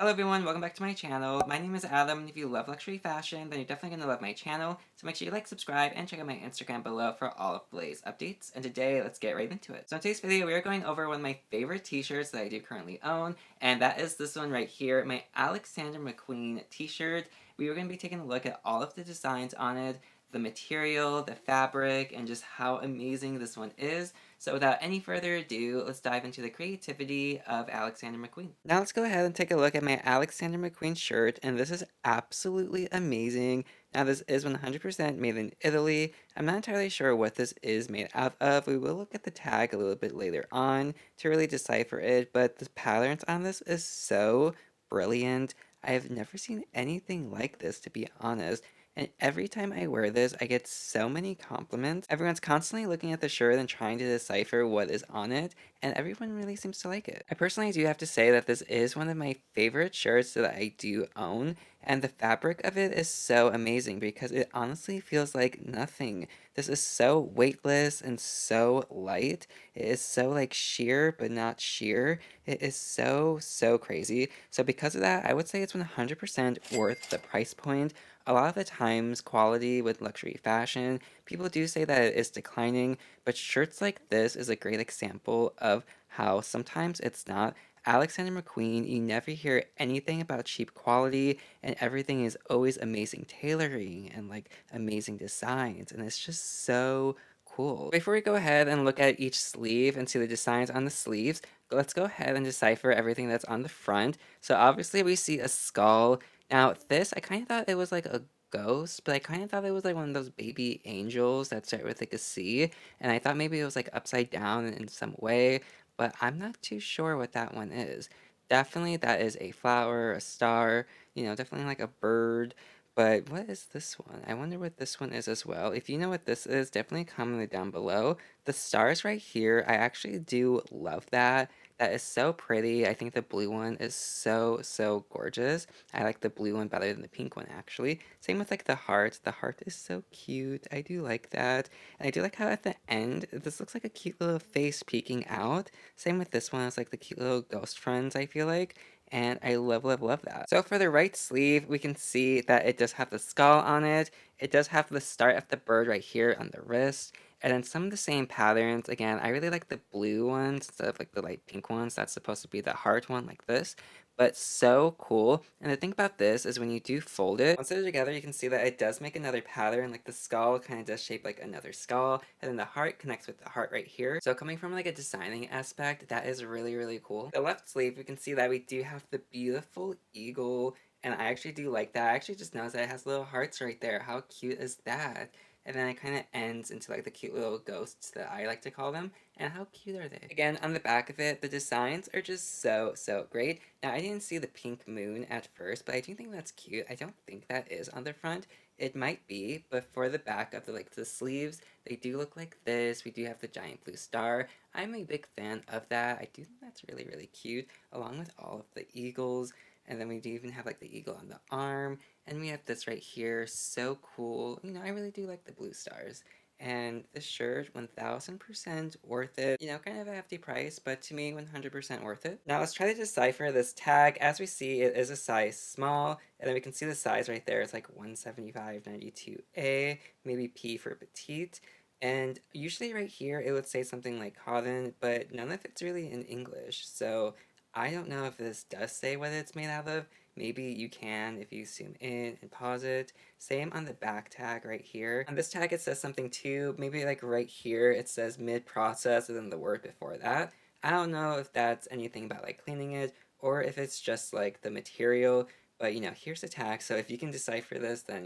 Hello everyone, welcome back to my channel. My name is Adam, and if you love luxury fashion, then you're definitely going to love my channel, so make sure you like, subscribe, and check out my Instagram below for all of the latest updates. And today, let's get right into it. So in today's video, we are going over one of my favorite t-shirts that I do currently own, and that is this one right here, my Alexander McQueen t-shirt. We are going to be taking a look at all of the designs on it, the material, the fabric, and just how amazing this one is. So without any further ado, let's dive into the creativity of Alexander McQueen. Now let's go ahead and take a look at my Alexander McQueen shirt, and this is absolutely amazing. Now this is 100% made in Italy. I'm not entirely sure what this is made out of. We will look at the tag a little bit later on to really decipher it, but the patterns on this is so brilliant. I have never seen anything like this, to be honest. And every time I wear this, I get so many compliments. Everyone's constantly looking at the shirt and trying to decipher what is on it, and everyone really seems to like it. I personally do have to say that this is one of my favorite shirts that I do own, and the fabric of it is so amazing because it honestly feels like nothing. This is so weightless and so light. It is so like sheer but not sheer. It is so crazy. So because of that, I would say it's 100% worth the price point. A lot of the times, quality with luxury fashion, people do say that it is declining, but shirts like this is a great example of how sometimes it's not. Alexander McQueen, you never hear anything about cheap quality, and everything is always amazing tailoring and like amazing designs, and it's just so cool. Before we go ahead and look at each sleeve and see the designs on the sleeves, let's go ahead and decipher everything that's on the front. So obviously we see a skull. Now this, I kind of thought it was like a ghost, but I kind of thought it was like one of those baby angels that start with like a C, and I thought maybe it was like upside down in some way, but I'm not too sure what that one is. Definitely that is a flower, a star, definitely like a bird. But what is this one? I wonder what this one is as well. If you know what this is, definitely comment it down below. The stars right here, I actually do love that. That is so pretty. I think the blue one is so gorgeous. I like the blue one better than the pink one, actually. Same with like the heart. The heart is so cute. I do like that. And I do like how at the end, this looks like a cute little face peeking out. Same with this one. It's like the cute little ghost friends, I feel like. And I love that. So for the right sleeve, we can see that it does have the skull on it. It does have the start of the bird right here on the wrist. And then some of the same patterns. Again, I really like the blue ones instead of like the light pink ones. That's supposed to be the heart one like this. But so cool. And the thing about this is when you do fold it, once they're together, you can see that it does make another pattern. Like the skull kind of does shape like another skull. And then the heart connects with the heart right here. So coming from like a designing aspect, that is really cool. The left sleeve, we can see that we do have the beautiful eagle. And I actually do like that. I actually just noticed that it has little hearts right there. How cute is that? And then it kind of ends into like the cute little ghosts that I like to call them. And how cute are they? Again, on the back of it, the designs are just so great. Now, I didn't see the pink moon at first, but I do think that's cute. I don't think that is on the front. It might be, but for the back of the sleeves, they do look like this. We do have the giant blue star. I'm a big fan of that. I do think that's really cute, along with all of the eagles. And then we do even have like the eagle on the arm. And we have this right here, so cool. I really do like the blue stars. And this shirt, 1000% worth it. Kind of a hefty price, but to me, 100% worth it. Now let's try to decipher this tag. As we see, it is a size small, and then we can see the size right there. It's like 175/92A, maybe P for petite. And usually right here, it would say something like cotton, but none of it's really in English. So I don't know if this does say what it's made out of. Maybe you can if you zoom in and pause it. Same on the back tag right here. On this tag it says something too, maybe like right here it says mid-process and then the word before that. I don't know if that's anything about like cleaning it or if it's just like the material, but here's the tag, so if you can decipher this, then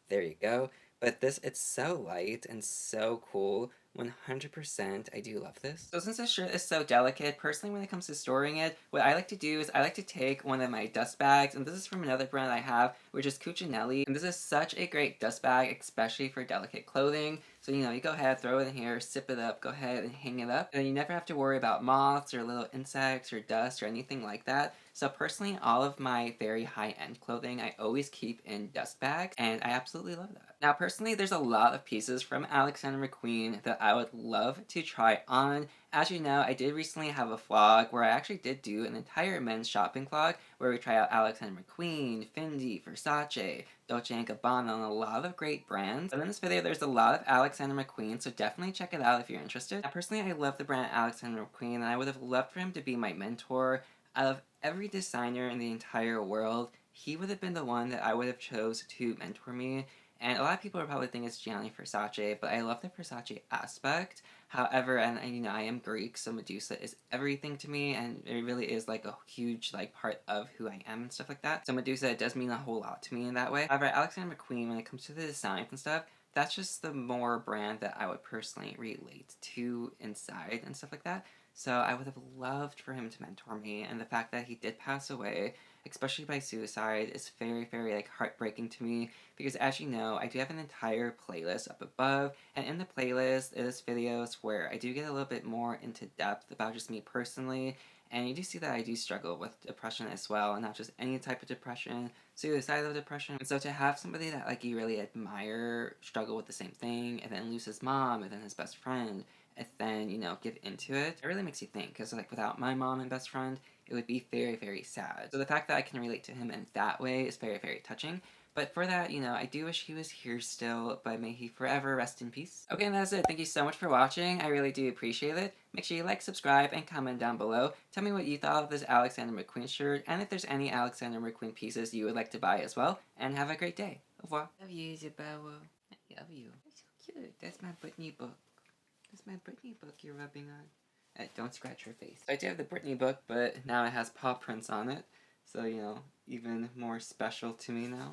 there you go. But this, it's so light and so cool. 100%, I do love this. So since this shirt is so delicate, personally when it comes to storing it, what I like to do is I like to take one of my dust bags, and this is from another brand I have, which is Cucinelli, and this is such a great dust bag, especially for delicate clothing. So you go ahead, throw it in here, sip it up, go ahead and hang it up, and you never have to worry about moths or little insects or dust or anything like that. So personally, all of my very high-end clothing, I always keep in dust bags, and I absolutely love that. Now, personally, there's a lot of pieces from Alexander McQueen that I would love to try on, As you know, I did recently have a vlog where I actually did do an entire men's shopping vlog where we try out Alexander McQueen, Fendi, Versace, Dolce & Gabbana, and a lot of great brands. But in this video, there's a lot of Alexander McQueen, so definitely check it out if you're interested. Now, personally, I love the brand Alexander McQueen, and I would have loved for him to be my mentor. Out of every designer in the entire world, he would have been the one that I would have chose to mentor me. And a lot of people are probably thinking it's Gianni Versace, but I love the Versace aspect. However, and you know, I am Greek, so Medusa is everything to me, and it really is like a huge like part of who I am and stuff like that. So Medusa does mean a whole lot to me in that way. However, Alexander McQueen, when it comes to the designs and stuff, that's just the more brand that I would personally relate to inside and stuff like that. So I would have loved for him to mentor me, and the fact that he did pass away, especially by suicide, is very, very like heartbreaking to me, because as you know, I do have an entire playlist up above, and in the playlist is videos where I do get a little bit more into depth about just me personally, and you do see that I do struggle with depression as well, and not just any type of depression, suicidal depression. And so to have somebody that like you really admire struggle with the same thing, and then lose his mom, and then his best friend, and then, you know, give into it, it really makes you think, because like without my mom and best friend, it would be very, very sad. So the fact that I can relate to him in that way is very, very touching. But for that, you know, I do wish he was here still, but may he forever rest in peace. Okay, and that's it. Thank you so much for watching. I really do appreciate it. Make sure you like, subscribe, and comment down below. Tell me what you thought of this Alexander McQueen shirt, and if there's any Alexander McQueen pieces you would like to buy as well. And have a great day. Au revoir. Love you, Isabella. I love you. That's so cute. That's my Britney book. That's my Britney book you're rubbing on. Don't scratch her face. I do have the Britney book, but now it has paw prints on it. So, you know, even more special to me now.